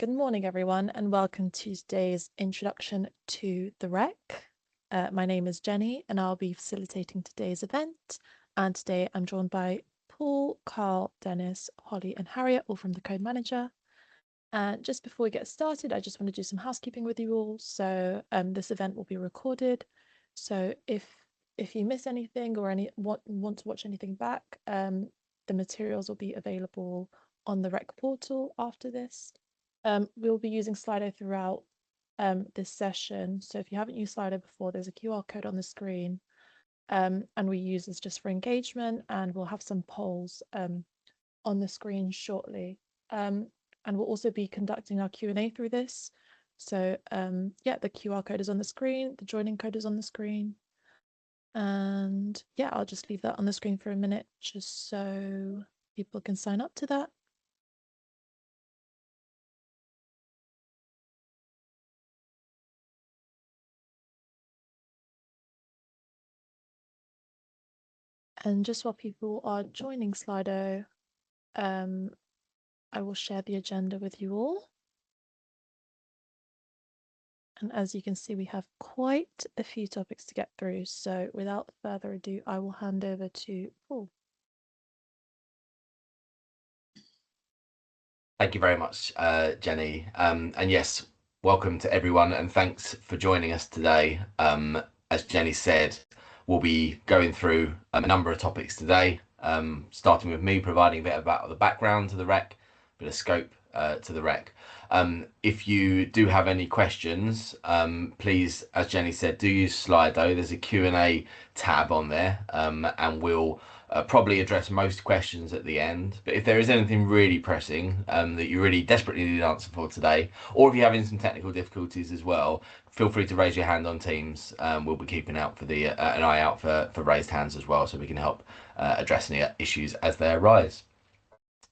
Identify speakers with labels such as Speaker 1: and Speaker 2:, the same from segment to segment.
Speaker 1: Good morning, everyone, and welcome to today's introduction to the REC. My name is Jenny, and I'll be facilitating today's event. And today I'm joined by Paul, Carl, Dennis, Holly, and Harriet, all from the Code Manager. And just before we get started, I just want to do some housekeeping with you all. So this event will be recorded. So if you miss anything or want to watch anything back, the materials will be available on the REC portal after this. We'll be using Slido throughout this session. So if you haven't used Slido before, there's a QR code on the screen, and we use this just for engagement, and we'll have some polls on the screen shortly. And we'll also be conducting our Q&A through this. So yeah, the QR code is on the screen, the joining code is on the screen. And yeah, I'll just leave that on the screen for a minute just so people can sign up to that. And just while people are joining Slido, I will share the agenda with you all. And as you can see, we have quite a few topics to get through. So without further ado, I will hand over to Paul.
Speaker 2: Thank you very much, Jenny. And yes, welcome to everyone, and thanks for joining us today. As Jenny said, we'll be going through a number of topics today, starting with me providing a bit about the background to the REC, a bit of scope to the REC. If you do have any questions, please, as Jenny said, do use Slido. There's a Q&A tab on there, and we'll probably address most questions at the end. But if there is anything really pressing that you really desperately need an answer for today, or if you're having some technical difficulties as well, feel free to raise your hand on Teams. We'll be keeping out for an eye out for raised hands as well, so we can help address any issues as they arise.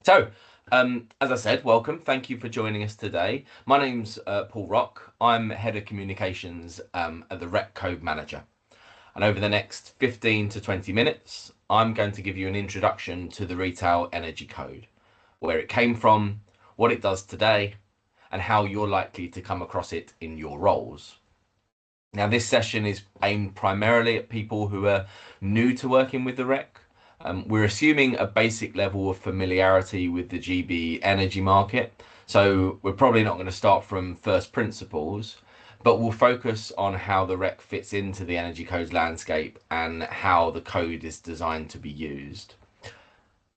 Speaker 2: So, as I said, welcome. Thank you for joining us today. My name's Paul Rock. I'm Head of Communications at the REC Code Manager. And over the next 15 to 20 minutes, I'm going to give you an introduction to the Retail Energy Code, where it came from, what it does today, and how you're likely to come across it in your roles. Now, this session is aimed primarily at people who are new to working with the REC. We're assuming a basic level of familiarity with the GB energy market, so we're probably not going to start from first principles, but we'll focus on how the REC fits into the Energy Code's landscape and how the code is designed to be used.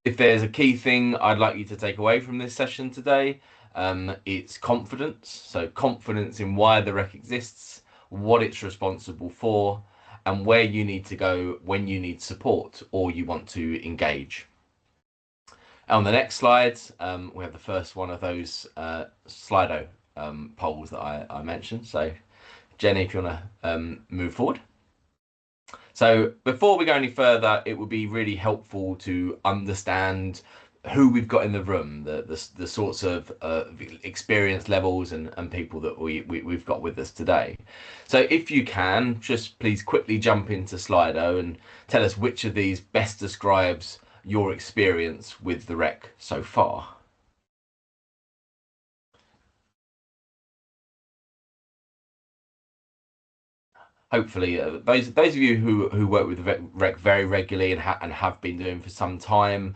Speaker 2: If there's a key thing I'd like you to take away from this session today, it's confidence. So confidence in why the REC exists, what it's responsible for, and where you need to go when you need support or you want to engage. On the next slide, we have the first one of those Slido polls that I mentioned. So Jenny, if you want to move forward. So before we go any further, it would be really helpful to understand who we've got in the room, the sorts of experience levels and people that we've got with us today. So if you can, just please quickly jump into Slido and tell us which of these best describes your experience with the REC so far. Hopefully, those of you who work with the REC very regularly and have been doing for some time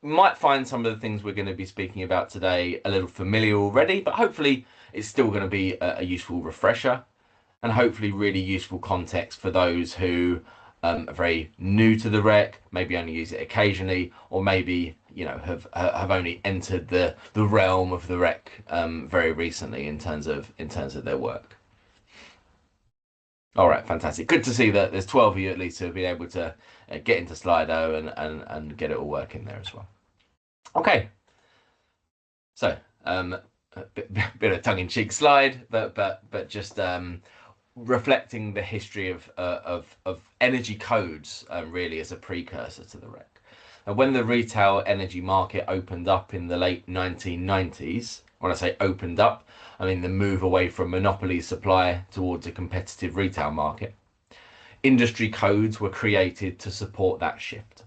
Speaker 2: might find some of the things we're going to be speaking about today a little familiar already, but hopefully it's still going to be a useful refresher and hopefully really useful context for those who are very new to the REC, maybe only use it occasionally, or maybe have only entered the realm of the REC very recently in terms of their work. All right, fantastic. Good to see that there's 12 of you at least who have been able to get into Slido and get it all working there as well. Okay, so a bit of tongue-in-cheek slide, but just reflecting the history of energy codes really as a precursor to the REC. And when the retail energy market opened up in the late 1990s, when I say opened up, I mean the move away from monopoly supply towards a competitive retail market, industry codes were created to support that shift.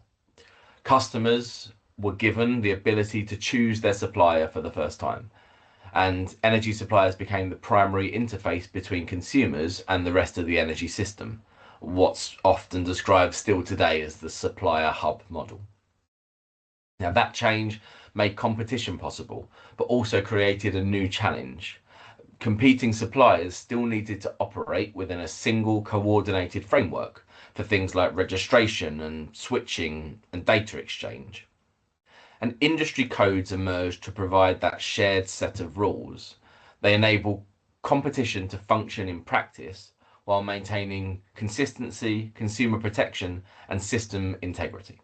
Speaker 2: Customers were given the ability to choose their supplier for the first time. and energy suppliers became the primary interface between consumers and the rest of the energy system, what's often described still today as the supplier hub model. Now, that change made competition possible, but also created a new challenge. Competing suppliers still needed to operate within a single coordinated framework for things like registration and switching and data exchange. And industry codes emerged to provide that shared set of rules. They enable competition to function in practice while maintaining consistency, consumer protection, and system integrity.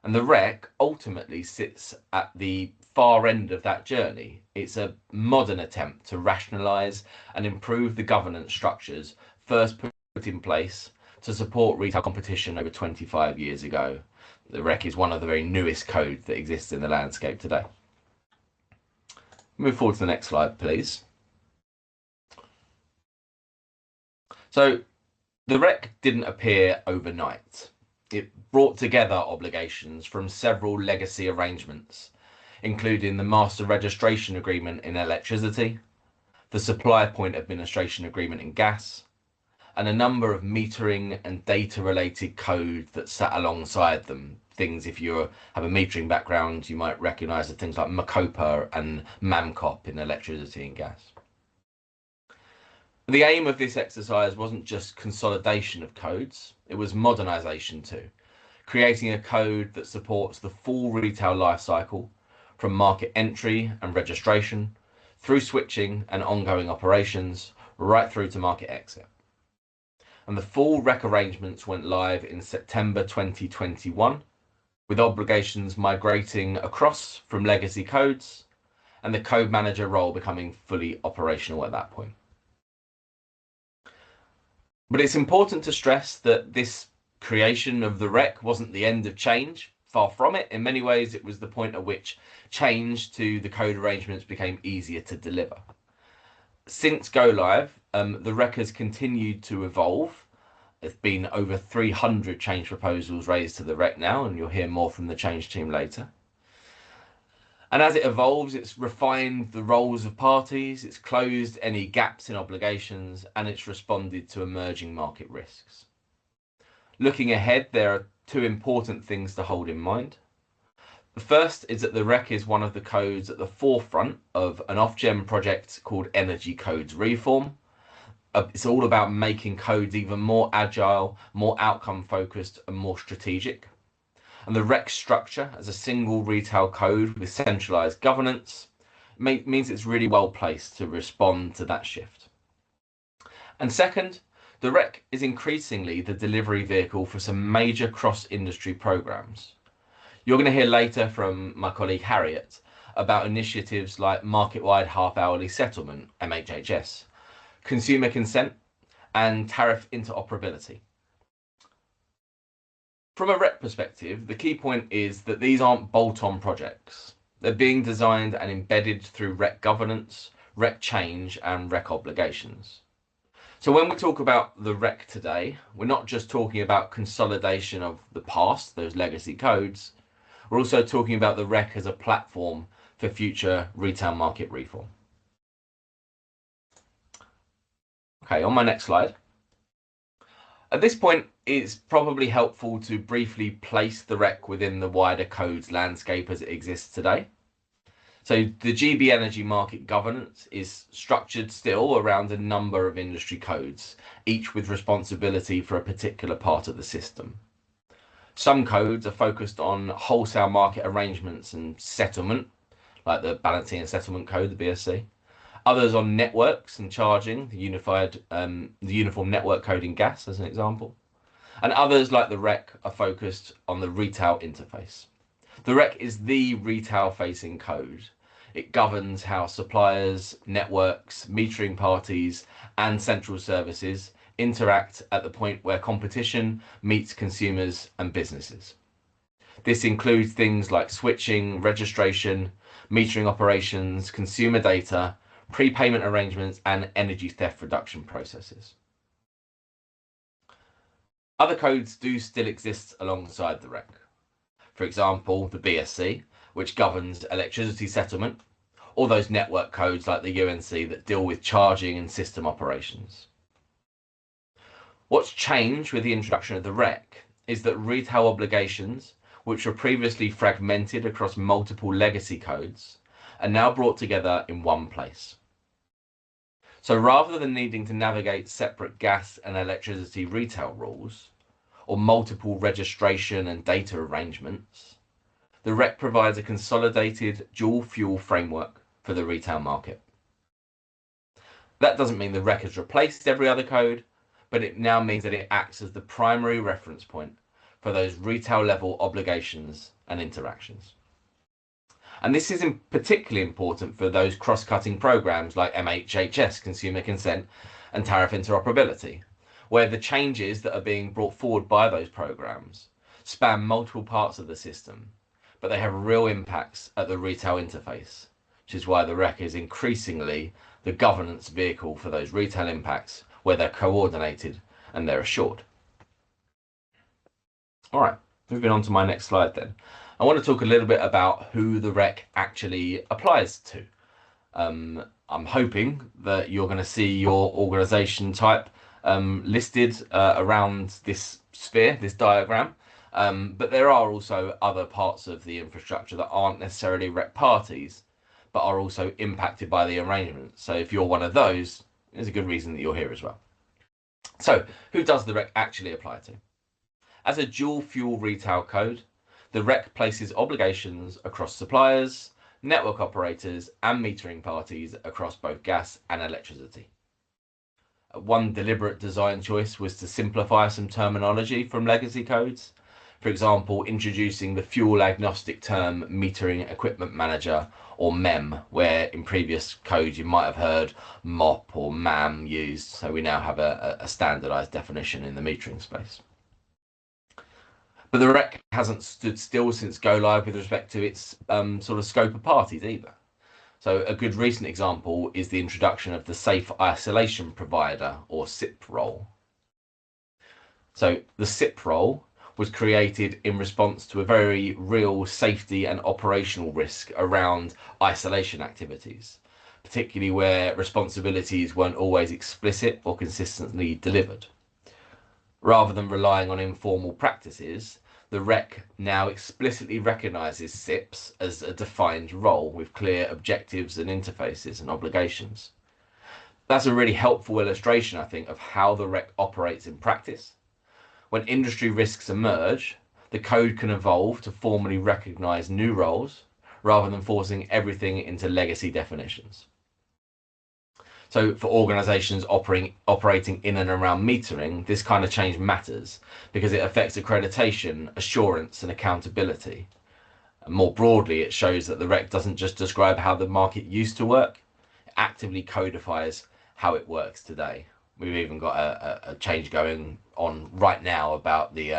Speaker 2: And the REC ultimately sits at the far end of that journey. It's a modern attempt to rationalise and improve the governance structures first put in place to support retail competition over 25 years ago. The REC is one of the very newest codes that exists in the landscape today. Move forward to the next slide, please. So the REC didn't appear overnight. It brought together obligations from several legacy arrangements, including the Master Registration Agreement in electricity, the Supply Point Administration Agreement in gas, and a number of metering and data related codes that sat alongside them. Things, if you have a metering background, you might recognise the things like MACOPA and MAMCOP in electricity and gas. The aim of this exercise wasn't just consolidation of codes, it was modernisation too, creating a code that supports the full retail life cycle from market entry and registration through switching and ongoing operations right through to market exit. And the full REC arrangements went live in September 2021, with obligations migrating across from legacy codes and the code manager role becoming fully operational at that point. But it's important to stress that this creation of the REC wasn't the end of change. Far from it. In many ways, it was the point at which change to the code arrangements became easier to deliver. Since go live, the REC has continued to evolve. There's been over 300 change proposals raised to the REC now, and you'll hear more from the change team later. And as it evolves, it's refined the roles of parties, it's closed any gaps in obligations, and it's responded to emerging market risks. Looking ahead, there are two important things to hold in mind. The first is that the REC is one of the codes at the forefront of an Ofgem project called Energy Codes Reform. It's all about making codes even more agile, more outcome focused, and more strategic. And the REC structure as a single retail code with centralized governance means it's really well placed to respond to that shift. And second, the REC is increasingly the delivery vehicle for some major cross-industry programs. You're going to hear later from my colleague Harriet about initiatives like market-wide half-hourly settlement, MHHS, consumer consent, and tariff interoperability. From a REC perspective, the key point is that these aren't bolt-on projects. They're being designed and embedded through REC governance, REC change, and REC obligations. So when we talk about the REC today, we're not just talking about consolidation of the past, those legacy codes. We're also talking about the REC as a platform for future retail market reform. Okay, on my next slide. At this point, it's probably helpful to briefly place the REC within the wider codes landscape as it exists today. So the GB energy market governance is structured still around a number of industry codes, each with responsibility for a particular part of the system. Some codes are focused on wholesale market arrangements and settlement, like the Balancing and Settlement Code, the BSC. Others on networks and charging, the Uniform Network Code in gas, as an example. And others, like the REC, are focused on the retail interface. The REC is the retail-facing code. It governs how suppliers, networks, metering parties, and central services interact at the point where competition meets consumers and businesses. This includes things like switching, registration, metering operations, consumer data, prepayment arrangements, and energy theft reduction processes. Other codes do still exist alongside the REC. For example, the BSC, which governs electricity settlement, or those network codes like the UNC that deal with charging and system operations. What's changed with the introduction of the REC is that retail obligations, which were previously fragmented across multiple legacy codes, are now brought together in one place. So rather than needing to navigate separate gas and electricity retail rules, or multiple registration and data arrangements, the REC provides a consolidated dual fuel framework for the retail market. That doesn't mean the REC has replaced every other code, but it now means that it acts as the primary reference point for those retail level obligations and interactions. And this is particularly important for those cross-cutting programs like MHHS, consumer consent, and tariff interoperability, where the changes that are being brought forward by those programs span multiple parts of the system, but they have real impacts at the retail interface, which is why the REC is increasingly the governance vehicle for those retail impacts, where they're coordinated and they're assured. All right, moving on to my next slide then. I want to talk a little bit about who the REC actually applies to. I'm hoping that you're going to see your organization type listed around this sphere, this diagram, but there are also other parts of the infrastructure that aren't necessarily REC parties, but are also impacted by the arrangement. So if you're one of those, there's a good reason that you're here as well. So who does the REC actually apply to? As a dual fuel retail code, the REC places obligations across suppliers, network operators, and metering parties across both gas and electricity. One deliberate design choice was to simplify some terminology from legacy codes. For example, introducing the fuel agnostic term metering equipment manager, or MEM, where in previous codes you might have heard MOP or MAM used. So we now have a standardized definition in the metering space. But the REC hasn't stood still since go live with respect to its sort of scope of parties either. So a good recent example is the introduction of the Safe Isolation Provider, or SIP role. So the SIP role was created in response to a very real safety and operational risk around isolation activities, particularly where responsibilities weren't always explicit or consistently delivered. Rather than relying on informal practices, the REC now explicitly recognises SIPs as a defined role with clear objectives and interfaces and obligations. That's a really helpful illustration, I think, of how the REC operates in practice. When industry risks emerge, the code can evolve to formally recognise new roles rather than forcing everything into legacy definitions. So for organisations operating in and around metering, this kind of change matters because it affects accreditation, assurance and accountability. And more broadly, it shows that the REC doesn't just describe how the market used to work, it actively codifies how it works today. We've even got a change going on right now about the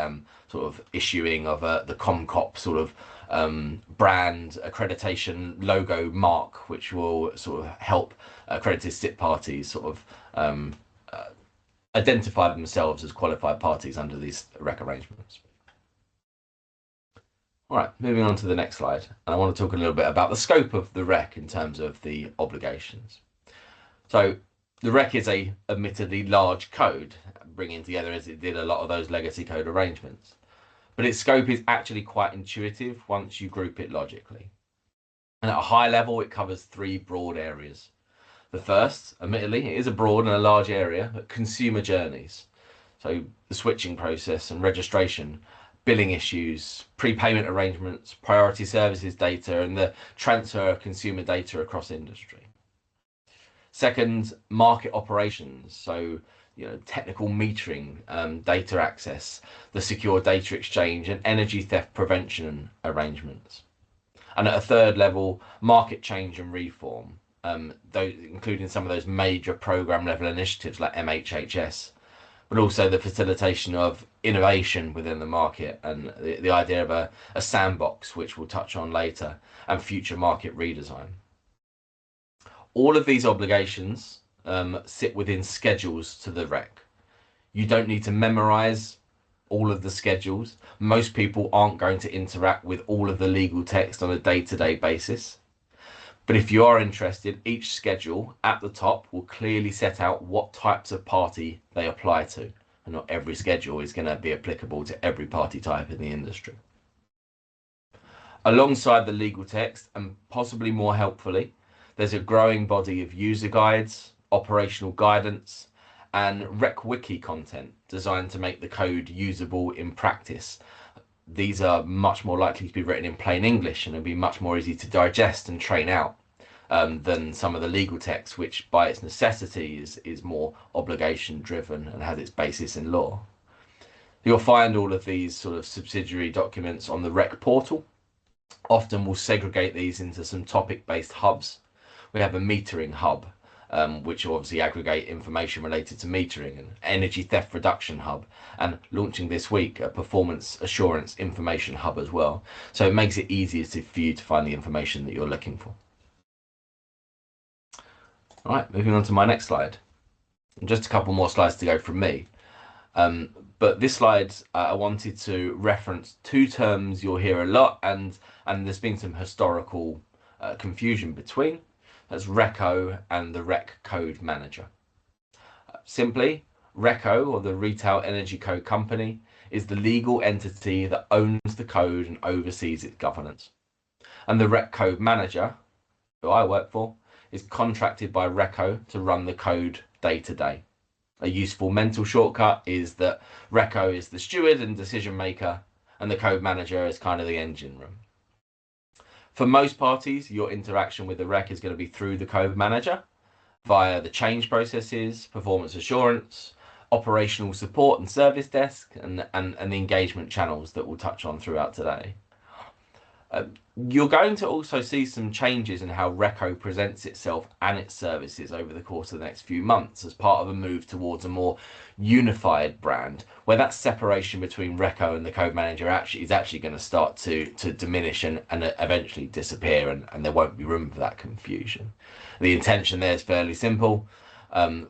Speaker 2: sort of issuing of the ComCop sort of brand accreditation logo mark, which will sort of help accredited SIP parties sort of identify themselves as qualified parties under these REC arrangements. All right, moving on to the next slide. And I want to talk a little bit about the scope of the REC in terms of the obligations. So the REC is a admittedly large code, bringing together as it did a lot of those legacy code arrangements. But its scope is actually quite intuitive once you group it logically. And at a high level, it covers three broad areas. The first, admittedly, it is a broad and a large area, but consumer journeys. So the switching process and registration, billing issues, prepayment arrangements, priority services data, and the transfer of consumer data across industry. Second, market operations. So technical metering, data access, the secure data exchange, and energy theft prevention arrangements. And at a third level, market change and reform, including some of those major program level initiatives like MHHS, but also the facilitation of innovation within the market and the idea of a sandbox, which we'll touch on later, and future market redesign. All of these obligations sit within schedules to the REC. You don't need to memorize all of the schedules. Most people aren't going to interact with all of the legal text on a day-to-day basis. But if you are interested, each schedule at the top will clearly set out what types of party they apply to. And not every schedule is going to be applicable to every party type in the industry. Alongside the legal text, and possibly more helpfully, there's a growing body of user guides, operational guidance, and RecWiki content designed to make the code usable in practice. These are much more likely to be written in plain English and will be much more easy to digest and train out than some of the legal text, which by its necessity is more obligation driven and has its basis in law. You'll find all of these sort of subsidiary documents on the Rec portal. Often we'll segregate these into some topic-based hubs. We have a metering hub, which will obviously aggregate information related to metering, and energy theft reduction hub, and launching this week a performance assurance information hub as well. So it makes it easier for you to find the information that you're looking for. All right, moving on to my next slide. And just a couple more slides to go from me. But this slide, I wanted to reference two terms you'll hear a lot, and there's been some historical confusion between. That's RECO and the Rec Code Manager. Simply, RECO, or the Retail Energy Code Company, is the legal entity that owns the code and oversees its governance. And the Rec Code Manager, who I work for, is contracted by RECO to run the code day to day. A useful mental shortcut is that RECO is the steward and decision maker, and the code manager is kind of the engine room. For most parties, your interaction with the Rec is going to be through the code manager via the change processes, performance assurance, operational support and service desk, and the engagement channels that we'll touch on throughout today. You're going to also see some changes in how RECO presents itself and its services over the course of the next few months as part of a move towards a more unified brand, where that separation between RECO and the code manager is actually going to start to diminish and eventually disappear, and there won't be room for that confusion. The intention there is fairly simple.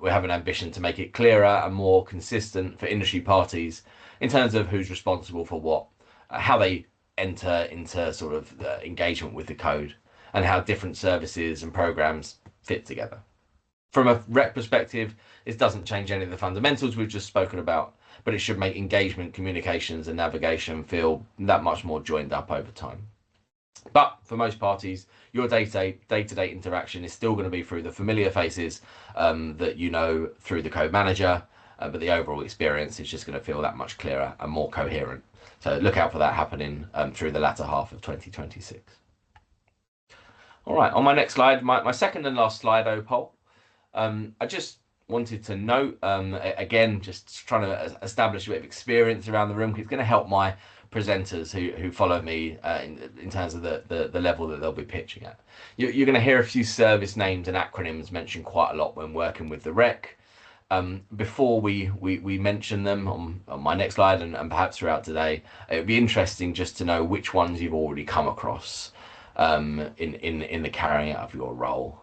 Speaker 2: We have an ambition to make it clearer and more consistent for industry parties in terms of who's responsible for what, how they enter into sort of engagement with the code, and how different services and programs fit together. From a Rec perspective, it doesn't change any of the fundamentals we've just spoken about, but it should make engagement, communications, and navigation feel that much more joined up over time. But for most parties, your day-to-day interaction is still going to be through the familiar faces that you know through the code manager, but the overall experience is just going to feel that much clearer and more coherent. So look out for that happening through the latter half of 2026. All right, on my next slide, my second and last slide, Opal. I just wanted to note, again, just trying to establish a bit of experience around the room, because it's going to help my presenters who follow me in terms of the level that they'll be pitching at. You're going to hear a few service names and acronyms mentioned quite a lot when working with the Rec. Before we mention them on my next slide and perhaps throughout today, it would be interesting just to know which ones you've already come across in the carrying out of your role.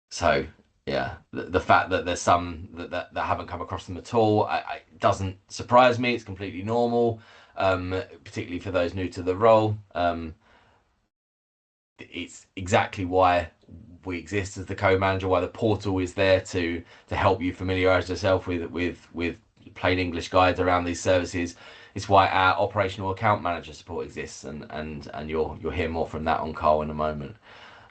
Speaker 2: So yeah, the fact that there's some that haven't come across them at all, it doesn't surprise me. It's completely normal, particularly for those new to the role. It's exactly why we exist as the code manager, why the portal is there to help you familiarize yourself with plain English guides around these services. It's why our operational account manager support exists, and you'll hear more from that on Carl in a moment.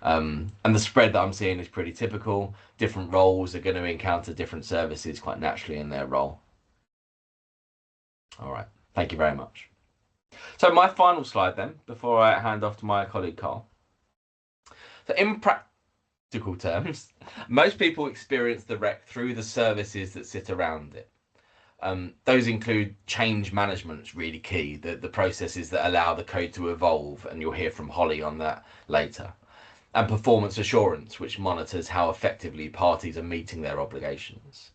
Speaker 2: And the spread that I'm seeing is pretty typical. Different roles are going to encounter different services quite naturally in their role. All right, thank you very much. So my final slide then, before I hand off to my colleague Carl. So in practical terms, most people experience the Rec through the services that sit around it. Those include change management, it's really key, the processes that allow the code to evolve, and you'll hear from Holly on that later. And performance assurance, which monitors how effectively parties are meeting their obligations.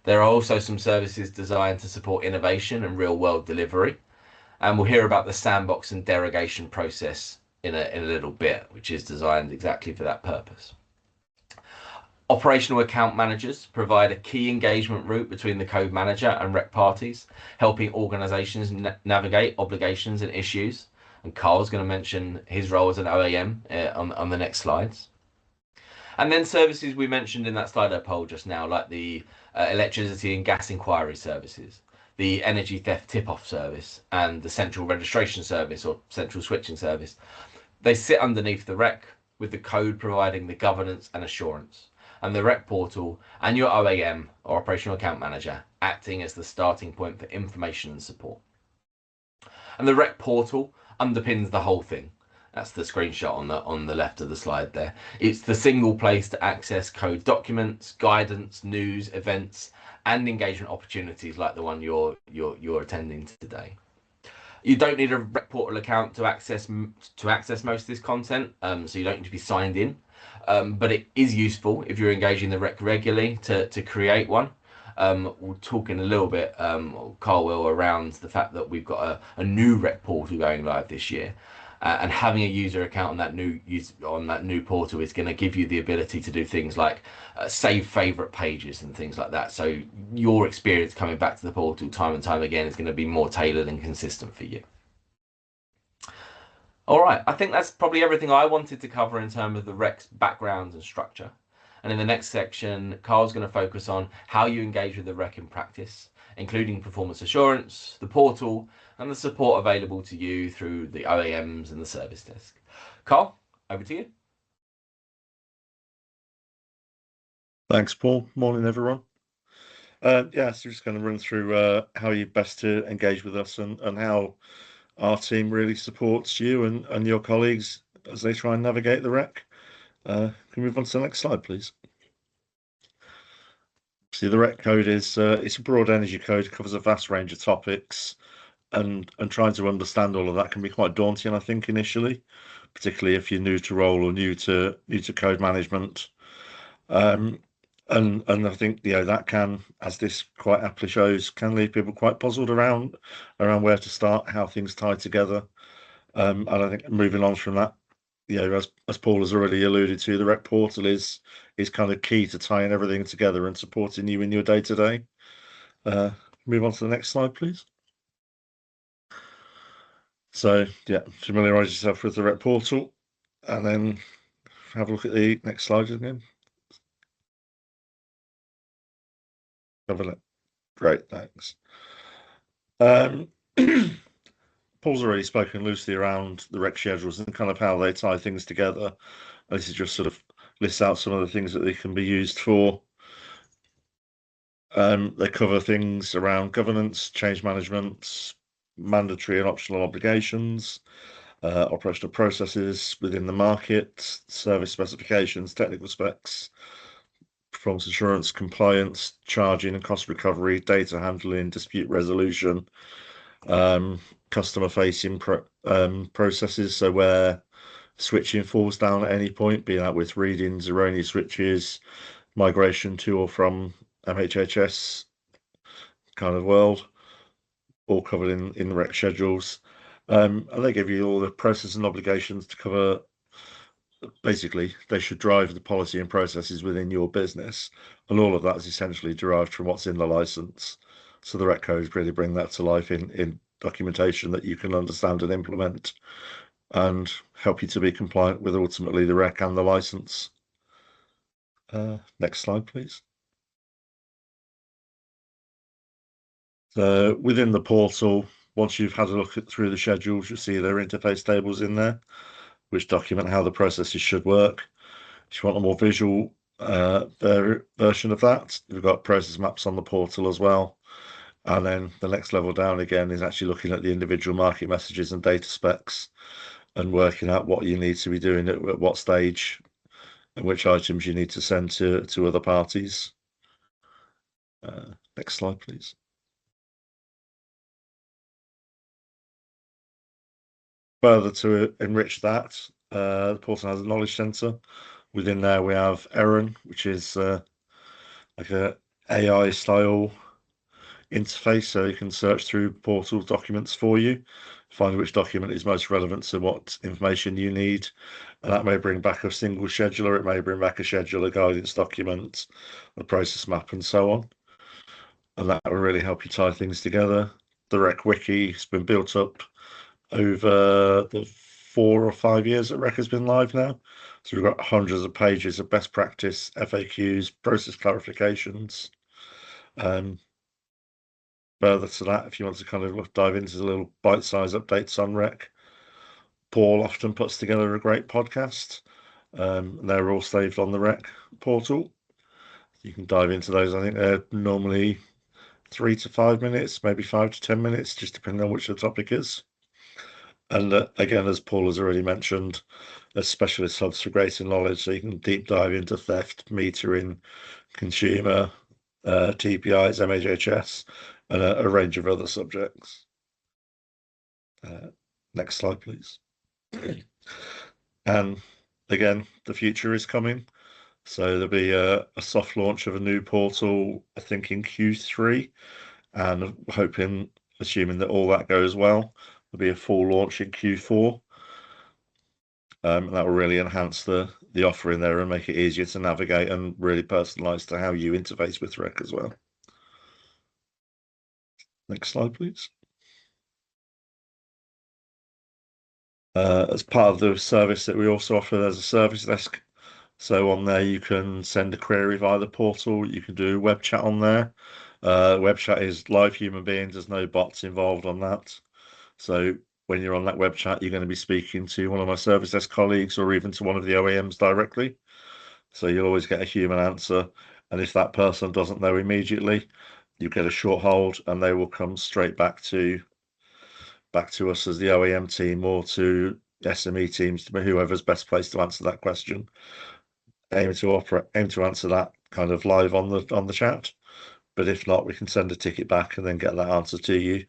Speaker 2: There are also some services designed to support innovation and real-world delivery, and we'll hear about the sandbox and derogation process in a little bit, which is designed exactly for that purpose. Operational account managers provide a key engagement route between the code manager and Rec parties, helping organizations navigate obligations and issues. and Carl's going to mention his role as an OAM on the next slides. And then services we mentioned in that Slido poll just now, like the electricity and gas inquiry services, the energy theft tip-off service, and the central registration service or central switching service. They sit underneath the REC, with the code providing the governance and assurance, and the REC portal and your OAM or operational account manager acting as the starting point for information and support. And the REC portal underpins the whole thing. That's the screenshot on the left of the slide there. It's the single place to access code documents, guidance, news, events, and engagement opportunities like the one you're attending today. You don't need a REC portal account to access most of this content, so you don't need to be signed in. But it is useful if you're engaging the REC regularly to create one. We'll talk in a little bit, Carl will, around the fact that we've got a new REC portal going live this year. And having a user account on that new portal is going to give you the ability to do things like save favorite pages and things like that. So your experience coming back to the portal time and time again is going to be more tailored and consistent for you. All right, I think that's probably everything I wanted to cover in terms of the REC's background and structure. And in the next section, Carl's going to focus on how you engage with the REC in practice, including performance assurance, the portal, and the support available to you through the OAMs and the service desk. Carl, over to you.
Speaker 3: Thanks, Paul. Morning, everyone. So just going to run through how you best to engage with us and how our team really supports you and your colleagues as they try and navigate the REC. Can we move on to the next slide, please? See, the REC code is it's a broad energy code, covers a vast range of topics, and trying to understand all of that can be quite daunting, I think, initially, particularly if you're new to role or new to code management. And I think that can, as this quite aptly shows, can leave people quite puzzled around where to start, how things tie together. And I think moving on from that, as Paul has already alluded to, the REC portal is kind of key to tying everything together and supporting you in your day to day. Move on to the next slide, please. So familiarise yourself with the REC portal, and then have a look at the next slide again. Have a look. Great, thanks. Paul's already spoken loosely around the REC schedules and kind of how they tie things together. This is just sort of lists out some of the things that they can be used for. They cover things around governance, change management, mandatory and optional obligations, operational processes within the market, service specifications, technical specs, performance assurance, compliance, charging and cost recovery, data handling, dispute resolution, customer-facing processes, so where switching falls down at any point, be that with readings, erroneous switches, migration to or from MHHS kind of world, all covered in the REC schedules. And they give you all the processes and obligations to cover. Basically, they should drive the policy and processes within your business, and all of that is essentially derived from what's in the license. So the REC codes really bring that to life in documentation that you can understand and implement, and help you to be compliant with ultimately the REC and the license. Next slide, please. So within the portal, once you've had a look through the schedules, you'll see there are interface tables in there, which document how the processes should work. If you want a more visual version of that, we've got process maps on the portal as well. And then the next level down again is actually looking at the individual market messages and data specs and working out what you need to be doing at what stage and which items you need to send to other parties. Next slide, please. Further to enrich that, the portal has a knowledge center. Within there, we have Erin, which is like a AI style interface, so you can search through portal documents for you, find which document is most relevant to what information you need, and that may bring back a single scheduler, it may bring back a scheduler guidance document, a process map, and so on, and that will really help you tie things together. The REC wiki has been built up over the 4 or 5 years that REC has been live now. So we've got hundreds of pages of best practice, FAQs, process clarifications. Further to that, if you want to kind of dive into the little bite-sized updates on REC, Paul often puts together a great podcast. And they're all saved on the REC portal. You can dive into those. I think they're normally 3 to 5 minutes, maybe 5 to 10 minutes, just depending on which the topic is. And again, as Paul has already mentioned, there's specialist hubs for greater knowledge, so you can deep dive into theft, metering, consumer, TPIs, MHHS, and a range of other subjects. Next slide, please. And again, the future is coming. So there'll be a soft launch of a new portal, I think in Q3, and assuming that all that goes well, there'll be a full launch in Q4. And that will really enhance the offering there and make it easier to navigate and really personalize to how you interface with REC as well. Next slide, please. As part of the service that we also offer, there's a service desk. So on there, you can send a query via the portal. You can do web chat on there. Web chat is live human beings. There's no bots involved on that. So when you're on that web chat, you're going to be speaking to one of my service desk colleagues or even to one of the OEMs directly. So you'll always get a human answer. And if that person doesn't know immediately, you get a short hold and they will come straight back to us as the OEM team or to SME teams, whoever's best placed to answer that question. Aim to answer that kind of live on the chat. But if not, we can send a ticket back and then get that answer to you.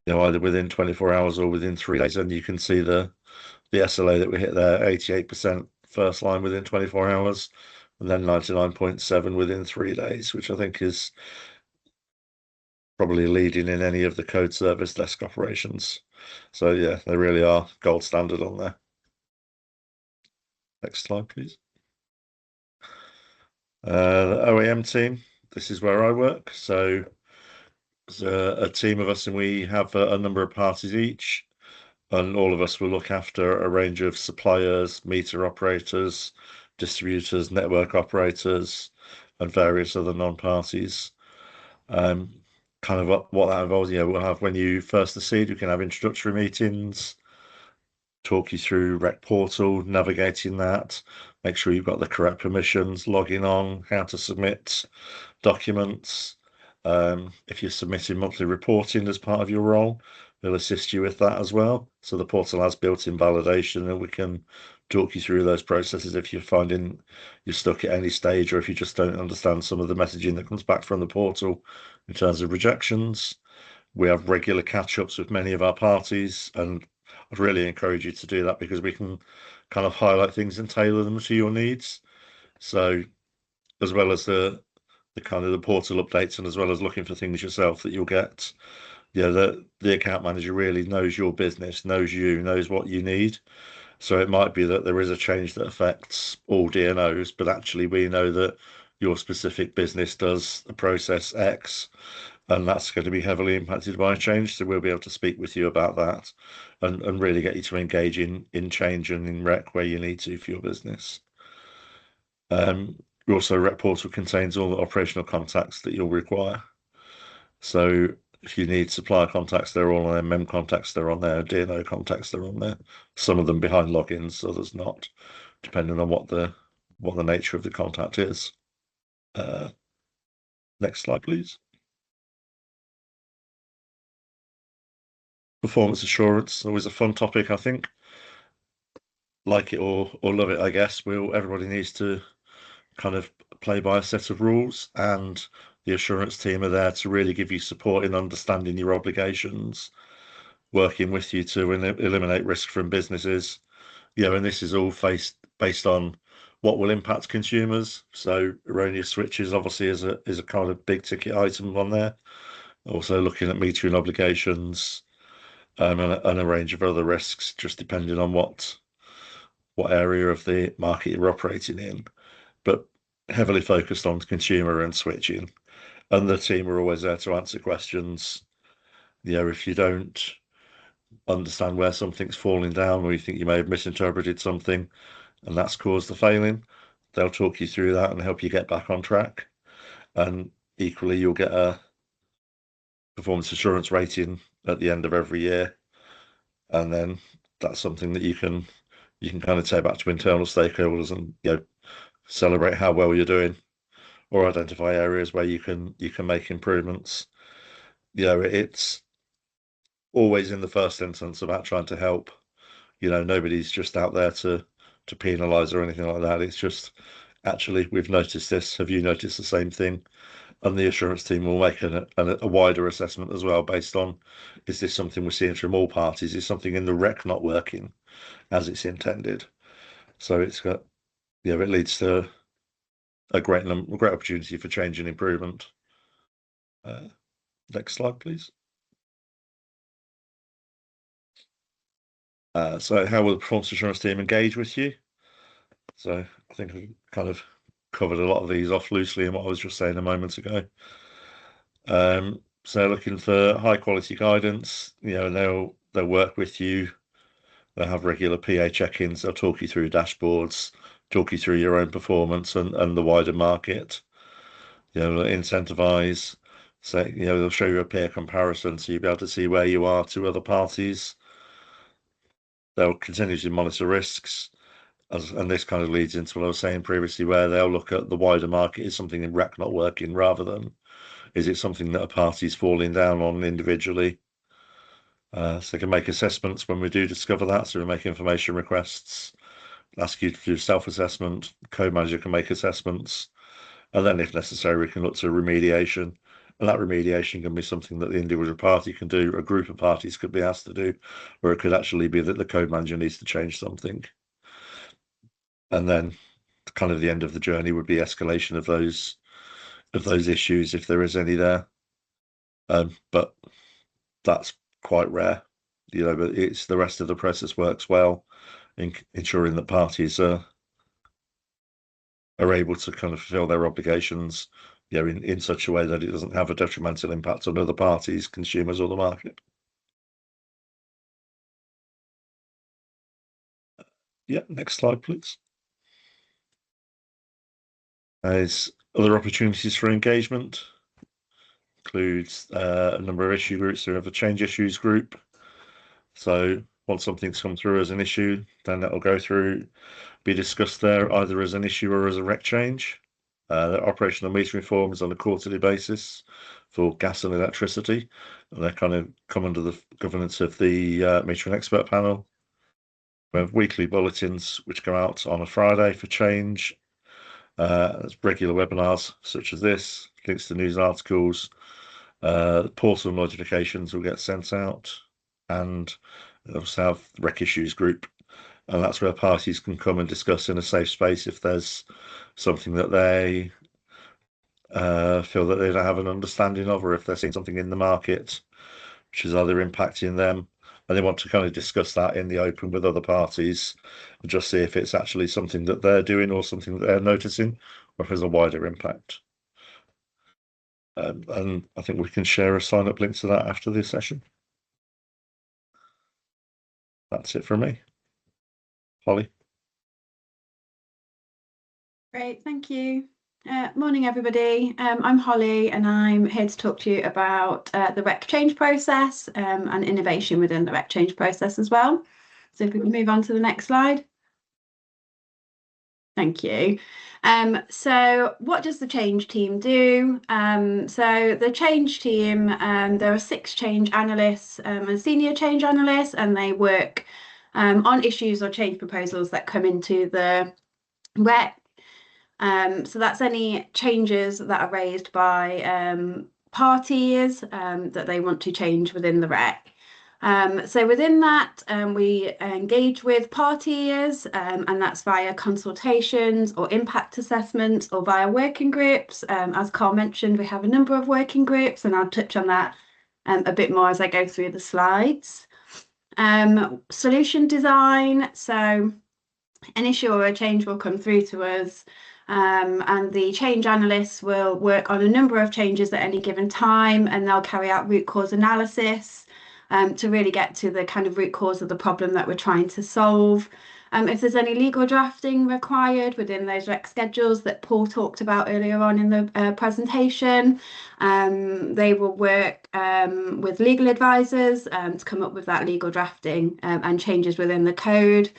Speaker 3: Either within 24 hours or within 3 days, and you can see the SLA that we hit there, 88% first line within 24 hours, and then 99.7 within 3 days, which I think is probably leading in any of the code service desk operations. So yeah, they really are gold standard on there. Next slide, please. The OEM team, this is where I work. So there's a team of us and we have a number of parties each, and all of us will look after a range of suppliers, meter operators, distributors, network operators, and various other non-parties. Kind of what that involves, we'll have when you first accede, we can have introductory meetings, talk you through REC portal, navigating that, make sure you've got the correct permissions, logging on, how to submit documents. If you're submitting monthly reporting as part of your role, they'll assist you with that as well. So the portal has built-in validation and we can talk you through those processes if you're finding you're stuck at any stage or if you just don't understand some of the messaging that comes back from the portal in terms of rejections. We have regular catch-ups with many of our parties, and I'd really encourage you to do that because we can kind of highlight things and tailor them to your needs. So as well as the kind of the portal updates and as well as looking for things yourself that you'll get, the account manager really knows your business, knows you, knows what you need. So it might be that there is a change that affects all DNOs, but actually we know that your specific business does the process X, and that's going to be heavily impacted by a change. So we'll be able to speak with you about that and really get you to engage in change and in REC where you need to for your business. Also, REC portal contains all the operational contacts that you'll require. So if you need supplier contacts, they're all on there. MEM contacts, they're on there. DNO contacts, they're on there. Some of them behind logins, others not, depending on what the nature of the contact is. Next slide, please. Performance assurance, always a fun topic, I think. Like it or love it, I guess. Everybody needs to kind of play by a set of rules, and the assurance team are there to really give you support in understanding your obligations, working with you to eliminate risk from businesses. And this is all based on what will impact consumers. So erroneous switches obviously is a kind of big ticket item on there. Also looking at metering obligations and a range of other risks, just depending on what area of the market you're operating in. But heavily focused on consumer and switching, and the team are always there to answer questions. If you don't understand where something's falling down, or you think you may have misinterpreted something and that's caused the failing, they'll talk you through that and help you get back on track. And equally, you'll get a performance assurance rating at the end of every year, and then that's something that you can kind of take back to internal stakeholders and celebrate how well you're doing, or identify areas where you can make improvements. It's always in the first instance about trying to help. Nobody's just out there to penalize or anything like that. It's just, actually, we've noticed this. Have you noticed the same thing? And the assurance team will make a wider assessment as well, based on, is this something we're seeing from all parties? Is something in the REC not working as it's intended? So it's got, it leads to a great opportunity for change and improvement. Next slide, please. So how will the performance assurance team engage with you? So I think I kind of covered a lot of these off loosely in what I was just saying a moment ago. So looking for high quality guidance, and they'll work with you. They'll have regular PA check-ins. They'll talk you through dashboards, talk you through your own performance and the wider market. They'll incentivize. So they'll show you a peer comparison, so you'll be able to see where you are to other parties. They'll continuously monitor risks, and this kind of leads into what I was saying previously, where they'll look at the wider market. Is something in REC not working, rather than is it something that a party's falling down on individually? So they can make assessments when we do discover that. So we make information requests, ask you to do self-assessment. Code manager can make assessments, and then if necessary, we can look to remediation. And that remediation can be something that the individual party can do, a group of parties could be asked to do, or it could actually be that the code manager needs to change something. And then kind of the end of the journey would be escalation of those issues, if there is any there. But that's quite rare, but it's the rest of the process works well in ensuring that parties are able to kind of fulfill their obligations, in such a way that it doesn't have a detrimental impact on other parties, consumers, or the market. Next slide, please. There's other opportunities for engagement. Includes a number of issue groups. We have a change issues group. So once something's come through as an issue, then that'll go through, be discussed there either as an issue or as a REC change. The operational metering form is on a quarterly basis for gas and electricity, and they kind of come under the governance of the metering expert panel. We have weekly bulletins which go out on a Friday for change. There's regular webinars such as this, links to news articles, portal notifications will get sent out, and also have REC issues group, and that's where parties can come and discuss in a safe space if there's something that they feel that they don't have an understanding of, or if they're seeing something in the market which is either impacting them, and they want to kind of discuss that in the open with other parties and just see if it's actually something that they're doing or something that they're noticing, or if there's a wider impact. And I think we can share a sign-up link to that after this session. That's it from me. Holly.
Speaker 4: Great, thank you. Morning, everybody. I'm Holly, and I'm here to talk to you about the REC change process and innovation within the REC change process as well. So if we can move on to the next slide. Thank you. So what does the change team do? So the change team, there are 6 change analysts and senior change analysts, and they work on issues or change proposals that come into the REC. So that's any changes that are raised by parties that they want to change within the REC. So within that, we engage with parties, and that's via consultations or impact assessments or via working groups. As Carl mentioned, we have a number of working groups, and I'll touch on that a bit more as I go through the slides. Solution design, so an issue or a change will come through to us, and the change analysts will work on a number of changes at any given time, and they'll carry out root cause analysis. to really get to the kind of root cause of the problem that we're trying to solve. If there's any legal drafting required within those REC schedules that Paul talked about earlier on in the presentation, they will work with legal advisors to come up with that legal drafting and changes within the code.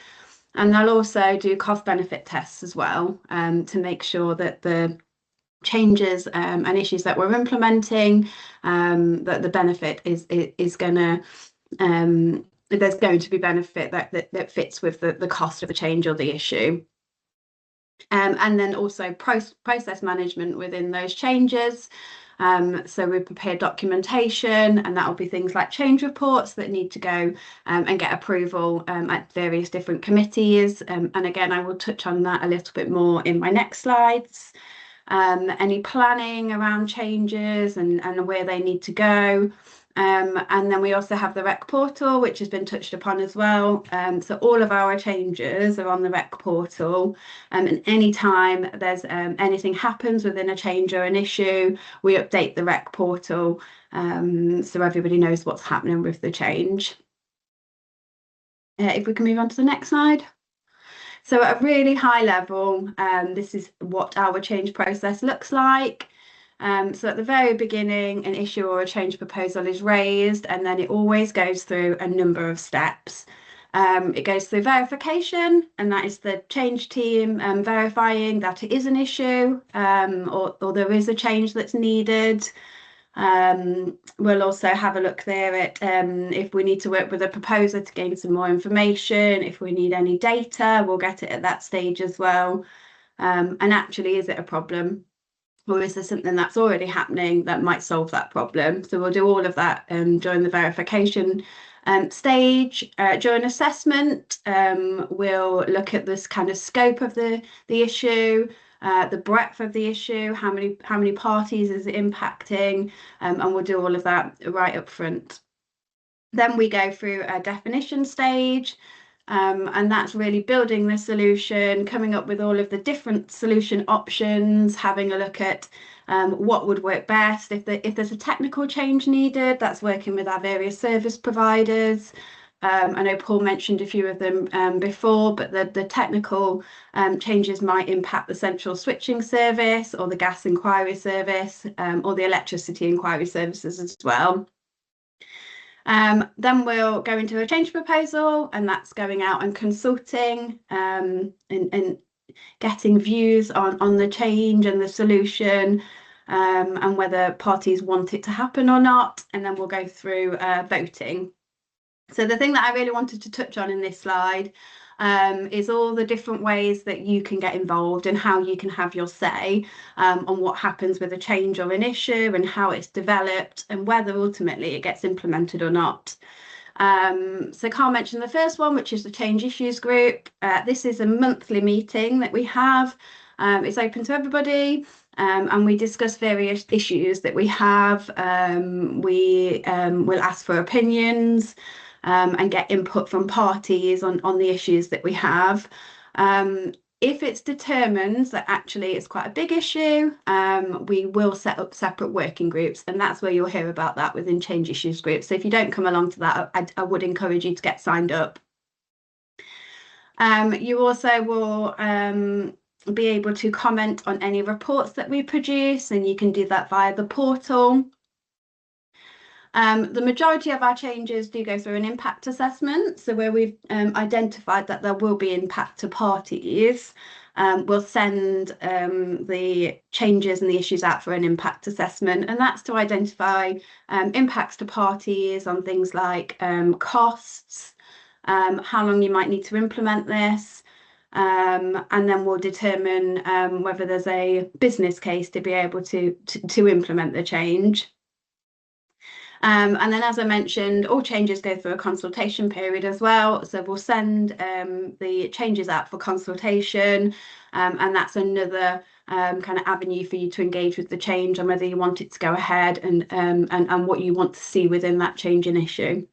Speaker 4: And they'll also do cost benefit tests as well to make sure that the changes and issues that we're implementing, that the benefit is going to, there's going to be benefit that fits with the cost of the change or the issue. And then also process management within those changes. So we prepare documentation, and that will be things like change reports that need to go and get approval at various different committees. And again, I will touch on that a little bit more in my next slides. Any planning around changes and where they need to go. And then we also have the REC portal, which has been touched upon as well. So all of our changes are on the REC portal, and anytime there's anything happens within a change or an issue, we update the REC portal so everybody knows what's happening with the change. If we can move on to the next slide. So at a really high level, this is what our change process looks like. So at the very beginning, an issue or a change proposal is raised, and then it always goes through a number of steps. It goes through verification, and that is the change team verifying that it is an issue or there is a change that's needed. We'll also have a look there at if we need to work with a proposer to gain some more information. If we need any data, we'll get it at that stage as well. And actually, is it a problem? Or is there something that's already happening that might solve that problem? So we'll do all of that during the verification stage. During assessment, we'll look at this kind of scope of the issue, the breadth of the issue, how many parties is it impacting, and we'll do all of that right up front. Then we go through a definition stage. And that's really building the solution, coming up with all of the different solution options, having a look at what would work best. If there's a technical change needed, that's working with our various service providers. I know Paul mentioned a few of them before, but the technical changes might impact the central switching service or the gas inquiry service or the electricity inquiry services as well. Then we'll go into a change proposal, and that's going out and consulting and getting views on the change and the solution and whether parties want it to happen or not. And then we'll go through voting. So the thing that I really wanted to touch on in this slide is all the different ways that you can get involved and how you can have your say on what happens with a change or an issue and how it's developed and whether ultimately it gets implemented or not. So Carl mentioned the first one, which is the Change Issues Group. This is a monthly meeting that we have. It's open to everybody. And we discuss various issues that we have. We will ask for opinions and get input from parties on the issues that we have. If it's determined that actually it's quite a big issue, we will set up separate working groups, and that's where you'll hear about that within Change Issues Groups. So if you don't come along to that, I would encourage you to get signed up. You also will be able to comment on any reports that we produce, and you can do that via the portal. The majority of our changes do go through an impact assessment. So where we've identified that there will be impact to parties, we'll send the changes and the issues out for an impact assessment. And that's to identify impacts to parties on things like costs, how long you might need to implement this. And then we'll determine whether there's a business case to be able to implement the change. And then, as I mentioned, all changes go through a consultation period as well. So we'll send the changes out for consultation, and that's another kind of avenue for you to engage with the change and whether you want it to go ahead and what you want to see within that change in issue.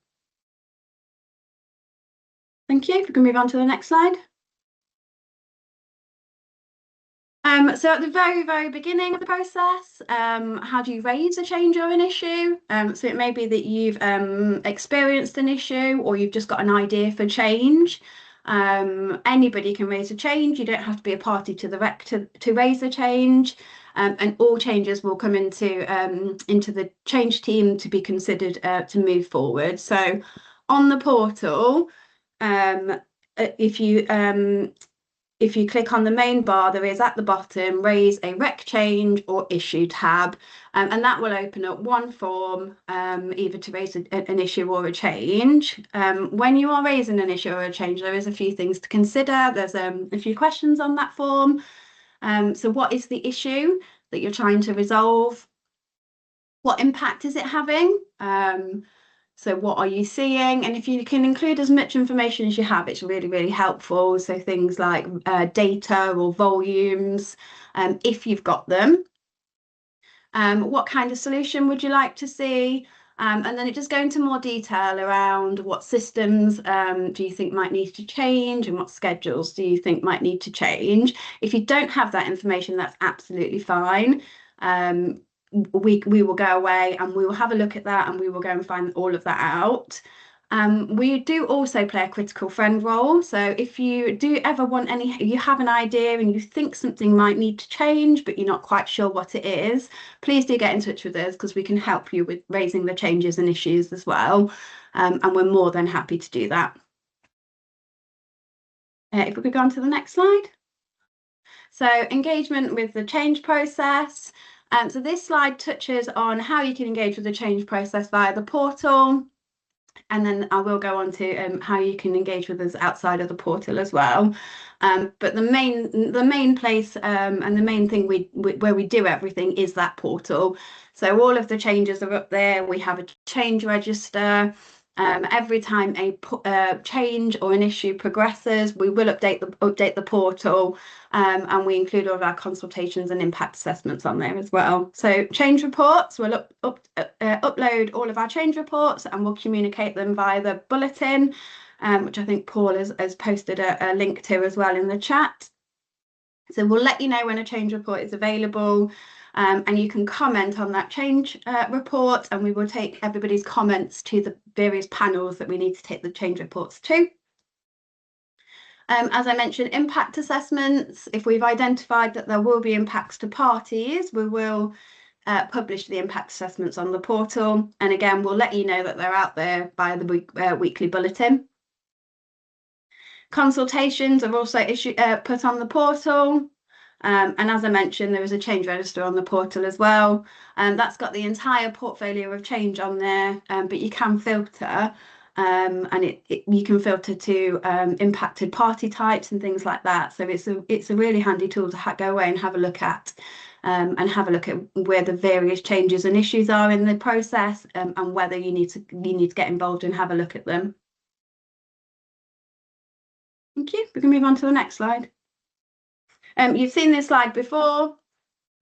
Speaker 4: Thank you. If we can move on to the next slide. So at the very, very beginning of the process, how do you raise a change or an issue? So it may be that you've experienced an issue or you've just got an idea for change. Anybody can raise a change. You don't have to be a party to the REC to raise a change. And all changes will come into the change team to be considered to move forward. So on the portal, if you click on the main bar, there is at the bottom, raise a REC change or issue tab, and that will open up one form, either to raise an issue or a change. When you are raising an issue or a change, there is a few things to consider. There's a few questions on that form. So what is the issue that you're trying to resolve? What impact is it having? So what are you seeing? And if you can include as much information as you have, it's really, really helpful. So things like data or volumes, if you've got them. What kind of solution would you like to see? And then it just go into more detail around what systems do you think might need to change and what schedules do you think might need to change. If you don't have that information, that's absolutely fine. We will go away and we will have a look at that and we will go and find all of that out. We do also play a critical friend role. So if you do ever want you have an idea and you think something might need to change, but you're not quite sure what it is, please do get in touch with us because we can help you with raising the changes and issues as well. And we're more than happy to do that. If we could go on to the next slide. So engagement with the change process. So this slide touches on how you can engage with the change process via the portal. And then I will go on to how you can engage with us outside of the portal as well. But the main place and the main thing where we do everything is that portal. So all of the changes are up there. We have a change register. Every time a change or an issue progresses, we will update the portal, and we include all of our consultations and impact assessments on there as well. So change reports, we'll upload all of our change reports and we'll communicate them via the bulletin, which I think Paul has posted a link to as well in the chat. So we'll let you know when a change report is available. And you can comment on that change report, and we will take everybody's comments to the various panels that we need to take the change reports to. As I mentioned, impact assessments. If we've identified that there will be impacts to parties, we will publish the impact assessments on the portal. And again, we'll let you know that they're out there via the weekly bulletin. Consultations are also put on the portal. And as I mentioned, there is a change register on the portal as well. That's got the entire portfolio of change on there, but you can filter, and you can filter to impacted party types and things like that. So it's a really handy tool to go away and have a look at, and have a look at where the various changes and issues are in the process, and whether you need to get involved and have a look at them. Thank you. We can move on to the next slide. You've seen this slide before,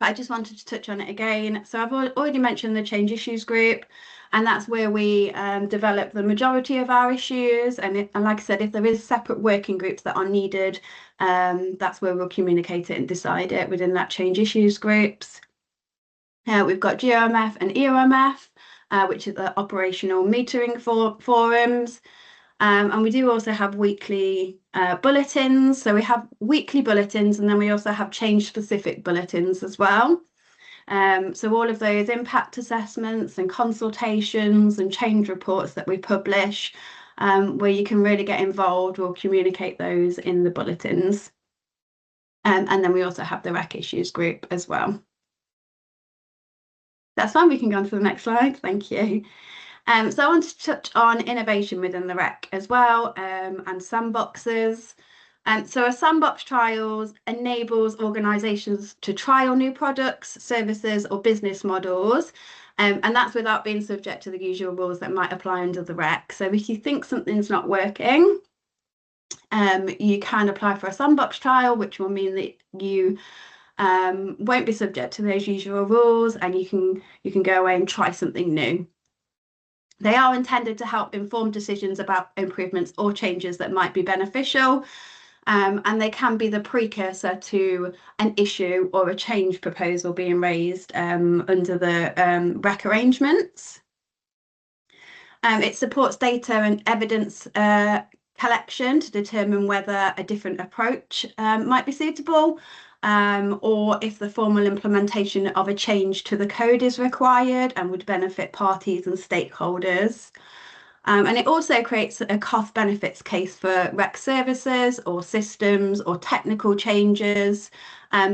Speaker 4: but I just wanted to touch on it again. So I've already mentioned the change issues group, and that's where we develop the majority of our issues. And like I said, if there is separate working groups that are needed, that's where we'll communicate it and decide it within that change issues groups. We've got GOMF and EOMF, which are the operational metering forums. And we do also have weekly bulletins. So we have weekly bulletins, and then we also have change specific bulletins as well. So all of those impact assessments and consultations and change reports that we publish, where you can really get involved, we'll communicate those in the bulletins. And then we also have the REC issues group as well. That's fine, we can go on to the next slide. Thank you. So I want to touch on innovation within the REC as well, and sandboxes. So a sandbox trials enables organisations to trial new products, services or business models, and that's without being subject to the usual rules that might apply under the REC. So if you think something's not working, you can apply for a sandbox trial, which will mean that you won't be subject to those usual rules, and you can go away and try something new. They are intended to help inform decisions about improvements or changes that might be beneficial. and they can be the precursor to an issue or a change proposal being raised under the REC arrangements. It supports data and evidence collection to determine whether a different approach might be suitable, or if the formal implementation of a change to the code is required and would benefit parties and stakeholders. And it also creates a cost benefits case for REC services or systems or technical changes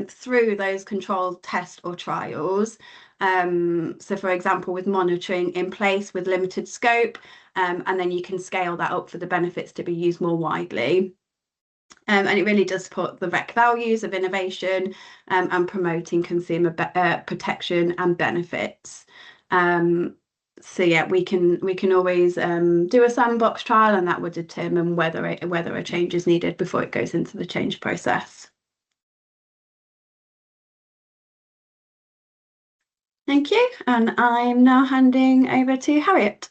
Speaker 4: through those controlled tests or trials. So for example, with monitoring in place with limited scope, and then you can scale that up for the benefits to be used more widely. And it really does support the REC values of innovation and promoting consumer protection and benefits. So yeah, we can always do a sandbox trial, and that would determine whether a change is needed before it goes into the change process. Thank you, and I'm now handing over to Harriet.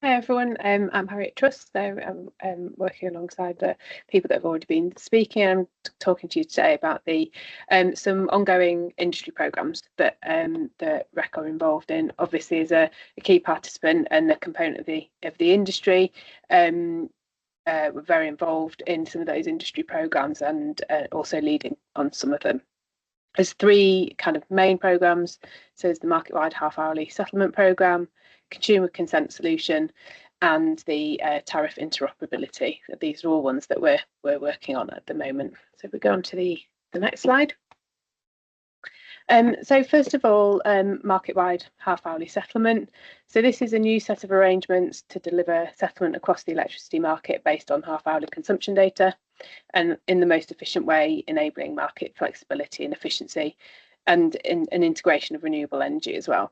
Speaker 5: Hi everyone, I'm Harriet Trust, so I'm working alongside the people that have already been speaking. I'm talking to you today about the some ongoing industry programmes that the REC are involved in. Obviously, as a key participant and a component of the industry, we're very involved in some of those industry programmes and also leading on some of them. There's three kind of main programmes. So there's the market-wide half-hourly settlement programme, consumer consent solution, and the tariff interoperability. These are all ones that we're working on at the moment. So if we go on to the next slide. So first of all, market-wide half-hourly settlement. So this is a new set of arrangements to deliver settlement across the electricity market based on half-hourly consumption data, and in the most efficient way, enabling market flexibility and efficiency, and an integration of renewable energy as well.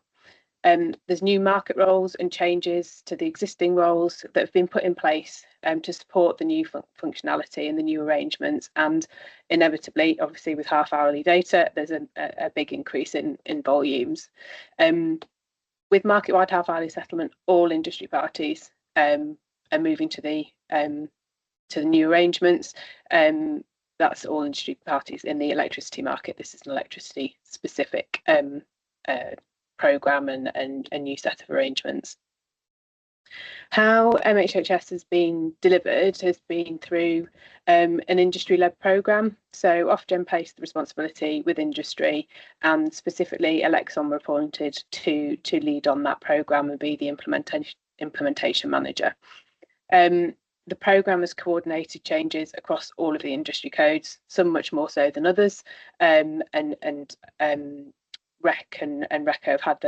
Speaker 5: There's new market roles and changes to the existing roles that have been put in place to support the new functionality and the new arrangements, and inevitably, obviously with half-hourly data, there's a big increase in volumes. With market-wide half-hourly settlement, all industry parties are moving to the new arrangements. That's all industry parties in the electricity market. This is an electricity specific programme and a new set of arrangements. How MHHS has been delivered has been through an industry-led programme. So Ofgem placed the responsibility with industry, and specifically Elexon were appointed to lead on that programme and be the implementation manager. The programme has coordinated changes across all of the industry codes, some much more so than others, and REC and RECO have had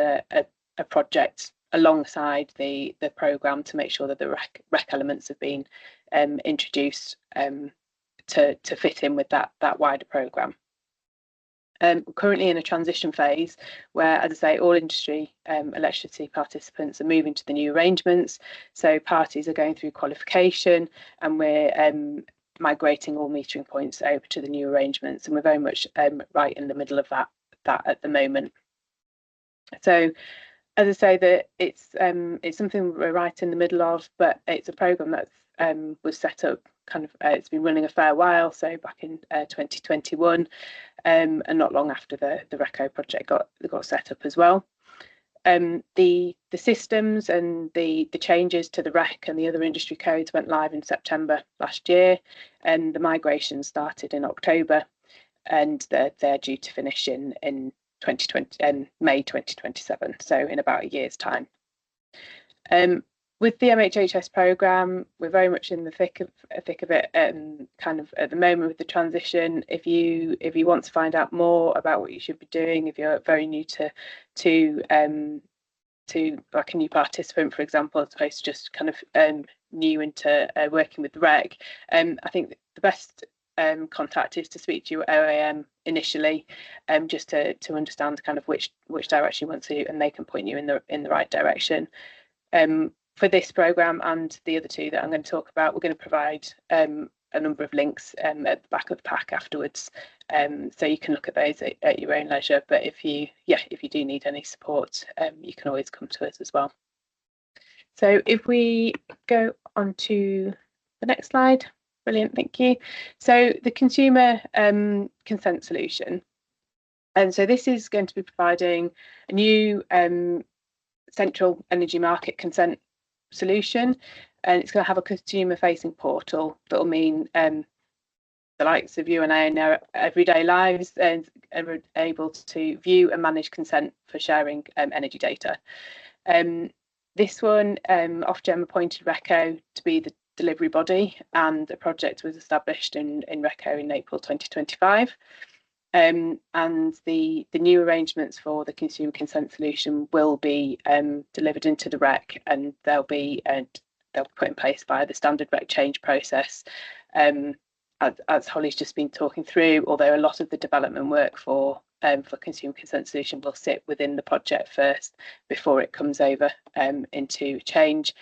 Speaker 5: a project alongside the programme to make sure that the REC elements have been introduced to fit in with that wider programme. We're currently in a transition phase where, as I say, all industry electricity participants are moving to the new arrangements. So parties are going through qualification, and we're migrating all metering points over to the new arrangements, and we're very much right in the middle of that at the moment. So, as I say, that it's something we're right in the middle of, but it's a programme that was set up kind of it's been running a fair while, so back in 2021, and not long after the RECO project got set up as well. The systems and the changes to the REC and the other industry codes went live in September last year, and the migration started in October, and they're due to finish in 2020 May 2027, so in about a year's time. With the MHHS programme, we're very much in the thick of it, kind of at the moment with the transition. If you want to find out more about what you should be doing, if you're very new to like a new participant, for example, as opposed to just kind of new into working with the REC, I think the best contact is to speak to your OAM initially, just to understand kind of which direction you want to, and they can point you in the right direction. For this programme and the other two that I'm going to talk about, we're going to provide a number of links at the back of the pack afterwards, so you can look at those at your own leisure. But if you do need any support, you can always come to us as well. So if we go on to the next slide. Brilliant, thank you. So the consumer consent solution. And so this is going to be providing a new central energy market consent solution, and it's going to have a consumer facing portal that will mean the likes of you and I in our everyday lives and are able to view and manage consent for sharing energy data. This one, Ofgem appointed RECO to be the delivery body, and a project was established in RECO in April 2025. And the new arrangements for the consumer consent solution will be delivered into the REC, and they'll be put in place via the standard REC change process. As Holly's just been talking through, although a lot of the development work for consumer consent solution will sit within the project first before it comes over into change.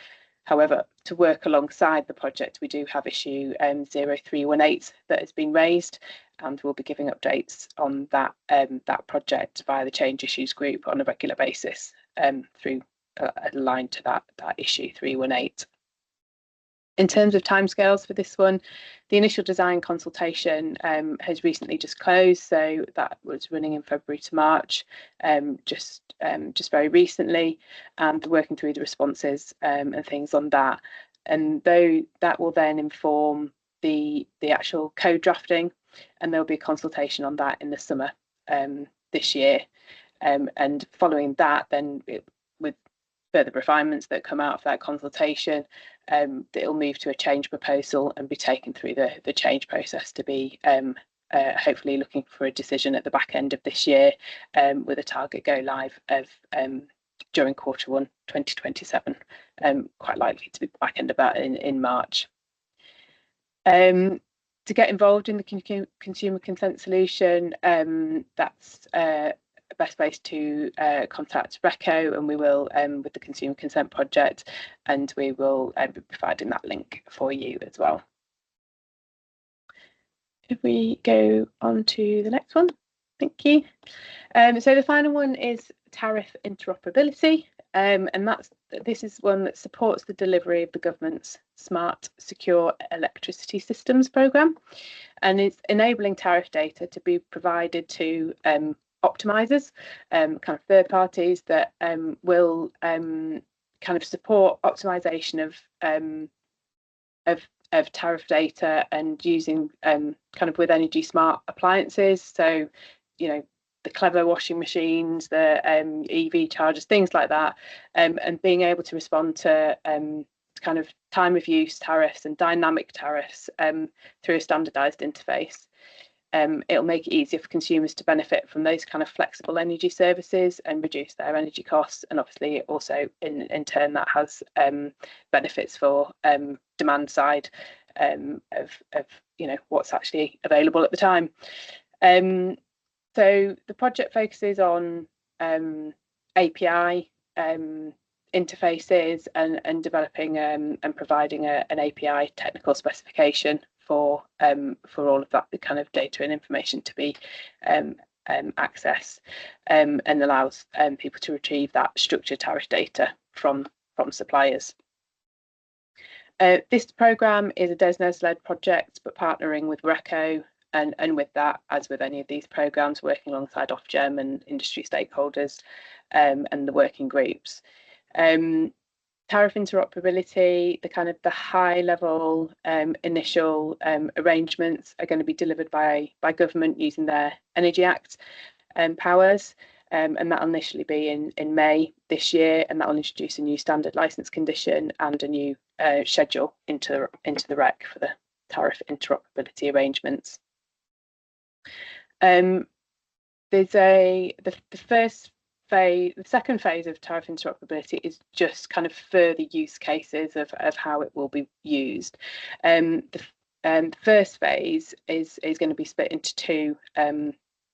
Speaker 5: However, to work alongside the project, we do have issue 0318 that has been raised, and we'll be giving updates on that project via the change issues group on a regular basis through aligned to that issue 318. In terms of timescales for this one, the initial design consultation has recently just closed, so that was running in February to March, just very recently, and working through the responses and things on that. And though that will then inform the actual code drafting, and there'll be a consultation on that in the summer this year. And following that, then with further refinements that come out of that consultation, it'll move to a change proposal and be taken through the change process to be hopefully looking for a decision at the back end of this year, with a target go live of during Q1 2027, quite likely to be back end about in March. To get involved in the consumer consent solution, that's best place to contact RECO, and we will with the consumer consent project, and we will be providing that link for you as well. If we go on to the next one, thank you. So the final one is tariff interoperability, and this is one that supports the delivery of the government's Smart Secure Electricity Systems programme, and it's enabling tariff data to be provided to optimizers, kind of third parties that will kind of support optimization of tariff data, and using kind of with energy smart appliances. So, you know, the clever washing machines, the EV chargers, things like that, and being able to respond to kind of time of use tariffs and dynamic tariffs through a standardized interface. It'll make it easier for consumers to benefit from those kind of flexible energy services and reduce their energy costs, and obviously also in turn that has benefits for demand side of you know what's actually available at the time. So the project focuses on API interfaces and developing and providing an API technical specification for all of that kind of data and information to be accessed, and allows people to retrieve that structured tariff data from suppliers. This programme is a DESNZ-led project, but partnering with RECO, and with that, as with any of these programmes, working alongside Ofgem and industry stakeholders and the working groups. Tariff interoperability, the high level initial arrangements are going to be delivered by government using their Energy Act powers, and that'll initially be in May this year, and that'll introduce a new standard licence condition and a new schedule into the REC for the tariff interoperability arrangements. There's the first phase, the second phase of tariff interoperability is just kind of further use cases of how it will be used. The first phase is going to be split into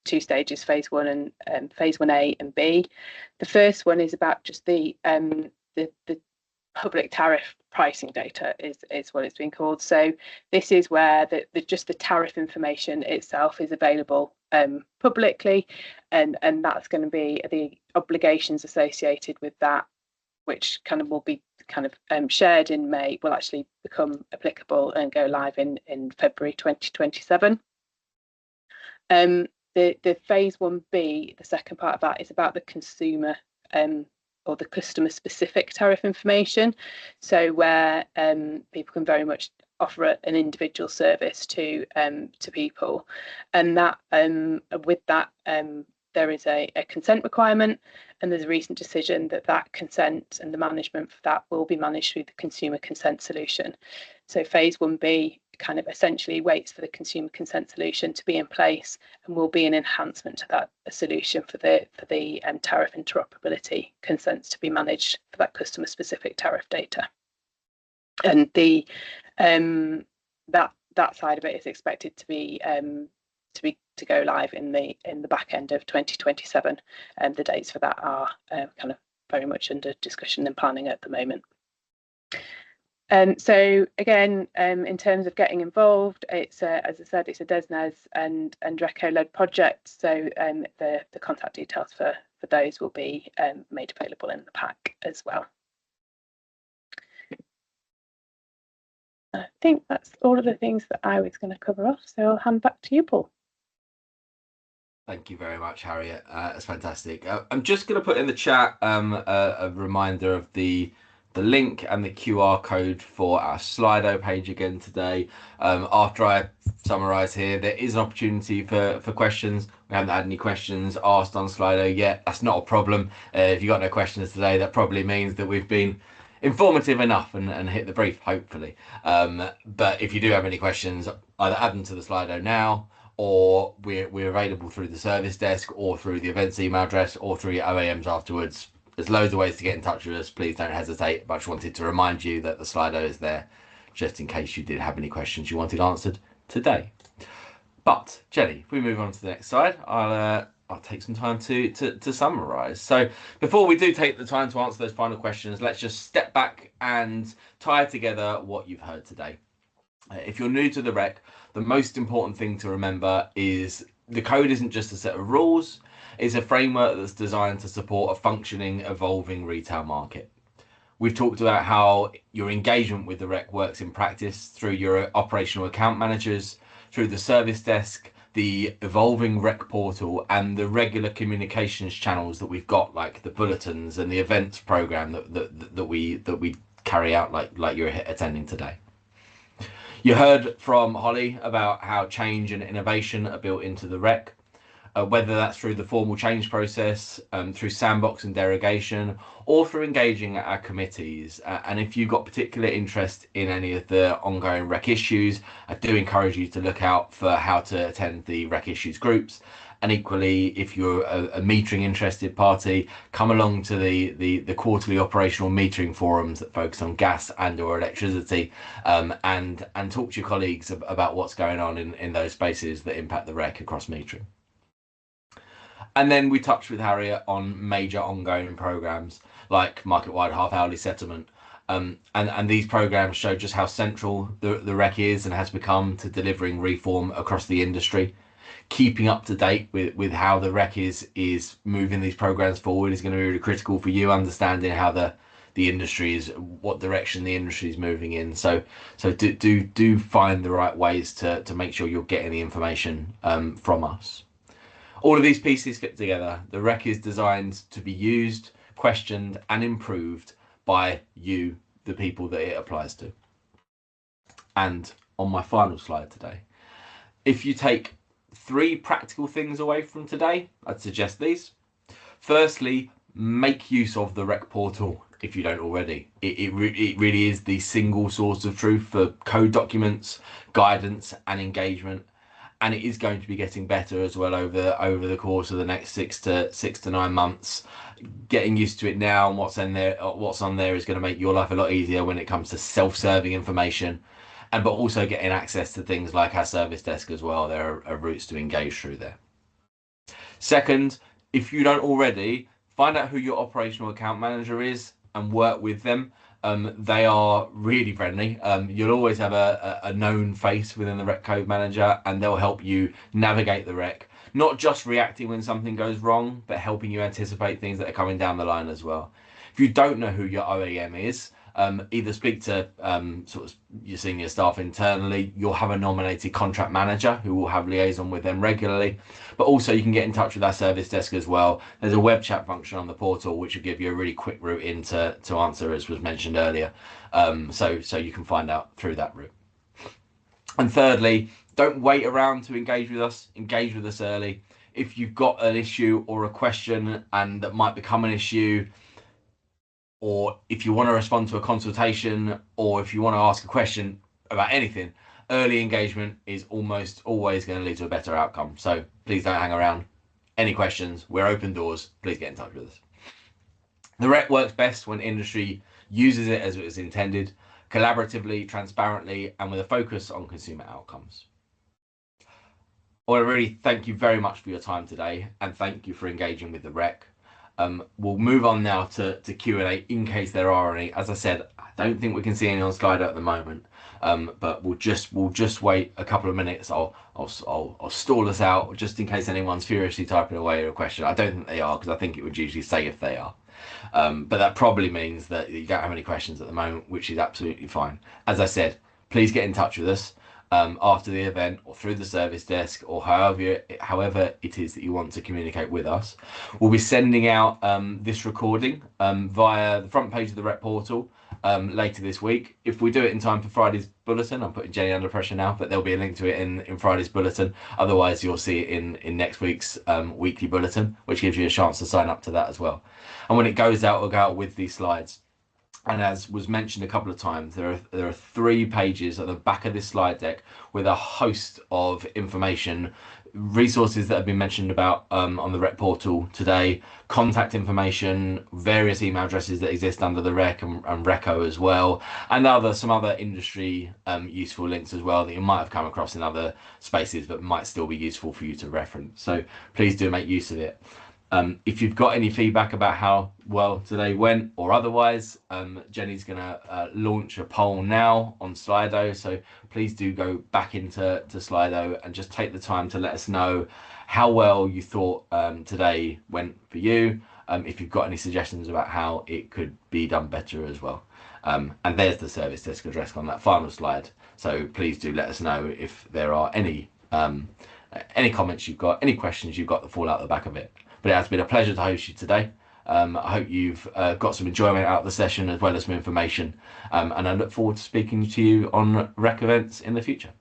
Speaker 5: two stages, phase 1 and phase 1A and B. The first one is about just the public tariff pricing data is what it's been called. So this is where just the tariff information itself is available publicly, and that's going to be the obligations associated with that, which kind of will be kind of shared in May will actually become applicable and go live in February 2027. The phase 1B, the second part of that, is about the consumer or the customer specific tariff information. So where people can very much offer an individual service to people, and that with that there is a consent requirement, and there's a recent decision that consent and the management for that will be managed through the consumer consent solution. So phase 1B kind of essentially waits for the consumer consent solution to be in place, and will be an enhancement to that solution for the tariff interoperability consents to be managed for that customer specific tariff data. And the that side of it is expected to go live in the back end of 2027, and the dates for that are kind of very much under discussion and planning at the moment. So again, in terms of getting involved, it's as I said, it's a DESNZ and RECO led project. So the contact details for those will be made available in the pack as well. I think that's all of the things that I was going to cover off. So I'll hand back to you, Paul.
Speaker 2: Thank you very much, Harriet. That's fantastic. I'm just going to put in the chat a reminder of the link and the QR code for our Slido page again today. After I summarise here, there is an opportunity for questions. We haven't had any questions asked on Slido yet. That's not a problem. If you've got no questions today, that probably means that we've been informative enough and hit the brief, hopefully. But if you do have any questions, either add them to the Slido now, or we're available through the service desk, or through the events email address, or through your OAMs afterwards. There's loads of ways to get in touch with us. Please don't hesitate. But I just wanted to remind you that the Slido is there, just in case you did have any questions you wanted answered today. But Jenny, if we move on to the next slide, I'll take some time to summarise. So before we do take the time to answer those final questions, let's just step back and tie together what you've heard today. If you're new to the REC, the most important thing to remember is the code isn't just a set of rules. It's a framework that's designed to support a functioning, evolving retail market. We've talked about how your engagement with the REC works in practice through your operational account managers, through the service desk, the evolving REC portal, and the regular communications channels that we've got, like the bulletins and the events program that we carry out, like you're attending today. You heard from Holly about how change and innovation are built into the REC, whether that's through the formal change process, through sandbox and derogation, or through engaging at our committees. And if you've got particular interest in any of the ongoing REC issues, I do encourage you to look out for how to attend the REC issues groups. And equally, if you're a metering interested party, come along to the quarterly operational metering forums that focus on gas and or electricity, and talk to your colleagues about what's going on in those spaces that impact the REC across metering. And then we touched with Harriet on major ongoing programs like market-wide half-hourly settlement. And these programs show just how central the REC is and has become to delivering reform across the industry. Keeping up to date with how the REC is moving these programs forward is going to be really critical for you understanding how the industry is, what direction the industry is moving in. So do find the right ways to make sure you're getting the information from us. All of these pieces fit together. The REC is designed to be used, questioned, and improved by you, the people that it applies to. And on my final slide today, if you take 3 practical things away from today, I'd suggest these. Firstly, make use of the REC portal if you don't already. It really is the single source of truth for code documents, guidance, and engagement. And it is going to be getting better as well over the course of the next 6 to 9 months. Getting used to it now and what's on there is going to make your life a lot easier when it comes to self-serving information, but also getting access to things like our service desk as well. There are routes to engage through there. Second, if you don't already, find out who your operational account manager is and work with them. They are really friendly. You'll always have a known face within the REC code manager, and they'll help you navigate the REC, not just reacting when something goes wrong, but helping you anticipate things that are coming down the line as well. If you don't know who your OAM is, either speak to sort of your senior staff internally. You'll have a nominated contract manager who will have liaison with them regularly, but also you can get in touch with our service desk as well. There's a web chat function on the portal which will give you a really quick route in to answer, as was mentioned earlier, so you can find out through that route. And thirdly, don't wait around to engage with us. Engage with us early. If you've got an issue or a question and that might become an issue, or if you want to respond to a consultation, or if you want to ask a question about anything, early engagement is almost always going to lead to a better outcome. So please don't hang around. Any questions, we're open doors. Please get in touch with us. The REC works best when industry uses it as it was intended, collaboratively, transparently, and with a focus on consumer outcomes. I want to really thank you very much for your time today, and thank you for engaging with the REC. We'll move on now to Q&A in case there are any. As I said, I don't think we can see any on Slido at the moment, but we'll just wait a couple of minutes. I'll stall us out just in case anyone's furiously typing away a question. I don't think they are, because I think it would usually say if they are. But that probably means that you don't have any questions at the moment, which is absolutely fine. As I said, please get in touch with us after the event or through the service desk, or however it is that you want to communicate with us. We'll be sending out this recording via the front page of the REC portal later this week. If we do it in time for Friday's bulletin, I'm putting Jenny under pressure now, but there'll be a link to it in Friday's bulletin. Otherwise, you'll see it in next week's weekly bulletin, which gives you a chance to sign up to that as well. And when it goes out, it'll go out with these slides. And as was mentioned a couple of times, there are 3 pages at the back of this slide deck with a host of information, resources that have been mentioned about on the REC portal today, contact information, various email addresses that exist under the REC and RECO as well, and some other industry useful links as well that you might have come across in other spaces but might still be useful for you to reference. So please do make use of it. If you've got any feedback about how well today went or otherwise, Jenny's going to launch a poll now on Slido. So please do go back into Slido and just take the time to let us know how well you thought today went for you. If you've got any suggestions about how it could be done better as well. And there's the service desk address on that final slide. So please do let us know if there are any comments you've got, any questions you've got that fall out the back of it. But it has been a pleasure to host you today. I hope you've got some enjoyment out of the session as well as some information. And I look forward to speaking to you on REC events in the future.